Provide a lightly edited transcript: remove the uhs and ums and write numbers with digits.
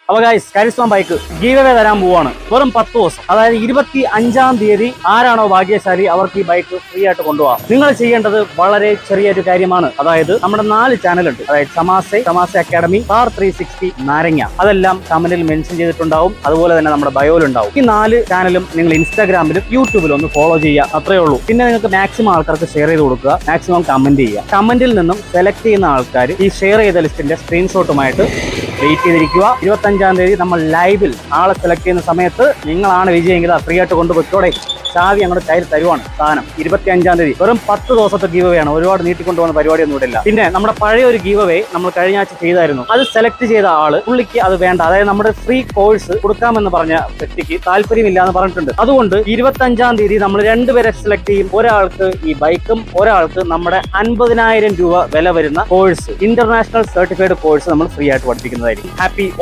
അപ്പോൾ guys charisma bike give away തരാൻ പോവാണ്. വെറും 10 ദിവസം, അതായത് 25-ാം തീയതി ആരാണോ ഭാഗ്യശാലി അവർക്ക് ഈ ബൈക്ക് ഫ്രീ ആയിട്ട് കൊണ്ടുപോകാം. നിങ്ങൾ ചെയ്യേണ്ടത് വളരെ ചെറിയൊരു കാര്യമാണ്. അതായത് നമ്മുടെ 4 ചാനലുണ്ട്, അതായത് സമാസെ അക്കാഡമി, കാർ 360, നാരങ്ങ. അതെല്ലാം കമന്റിൽ മെൻഷൻ ചെയ്തിട്ടുണ്ടാവും. അതുപോലെ തന്നെ നമ്മുടെ ബയോയിലുണ്ടാവും. ഈ 4 ചാനലും നിങ്ങൾ ഇൻസ്റ്റാഗ്രാമിലും യൂട്യൂബിലും ഒന്ന് ഫോളോ ചെയ്യുക, അത്രേ ഉള്ളൂ. പിന്നെ നിങ്ങൾക്ക് മാക്സിമം ആൾക്കാർക്ക് ഷെയർ ചെയ്ത് കൊടുക്കുക, മാക്സിമം കമന്റ് ചെയ്യുക. കമന്റിൽ നിന്നും സെലക്ട് ചെയ്യുന്ന ആൾക്കാർ ഈ ഷെയർ ചെയ്ത ലിസ്റ്റിന്റെ സ്ക്രീൻഷോട്ടുമായിട്ട് വെയിറ്റ് ചെയ്തിരിക്കുക. 25-ാം തീയതി നമ്മൾ ലൈവിൽ ആളെ സെലക്ട് ചെയ്യുന്ന സമയത്ത് നിങ്ങളാണ് വിജയെങ്കിൽ ഫ്രീ ആയിട്ട് കൊണ്ടുപോയിക്കോടെ. ചാവി അങ്ങോട്ട് കയ്യിൽ തരുവാണ് സാധനം. 25-ാം തീയതി വെറും 10 ദിവസത്തെ ഗീവ് അവേ ആണ്. ഒരുപാട് നീട്ടിക്കൊണ്ടുപോകുന്ന പരിപാടിയൊന്നും ഇവിടില്ല. പിന്നെ നമ്മുടെ പഴയ ഒരു ഗീവ് അവേ നമ്മൾ കഴിഞ്ഞ ആഴ്ച ചെയ്തായിരുന്നു. അത് സെലക്ട് ചെയ്ത ആള് പുള്ളിക്ക് അത് വേണ്ട, അതായത് നമ്മുടെ ഫ്രീ കോഴ്സ് കൊടുക്കാമെന്ന് പറഞ്ഞ വ്യക്തിക്ക് താല്പര്യമില്ല എന്ന് പറഞ്ഞിട്ടുണ്ട്. അതുകൊണ്ട് 25-ാം തീയതി നമ്മൾ 2 പേരെ സെലക്ട് ചെയ്യും. ഒരാൾക്ക് ഈ ബൈക്കും, ഒരാൾക്ക് നമ്മുടെ 50,000 രൂപ വില വരുന്ന കോഴ്സ്, ഇന്റർനാഷണൽ സർട്ടിഫൈഡ് കോഴ്സ് നമ്മൾ ഫ്രീ ആയിട്ട് പഠിപ്പിക്കുന്നതായിരിക്കും. ഹാപ്പി ഓണം.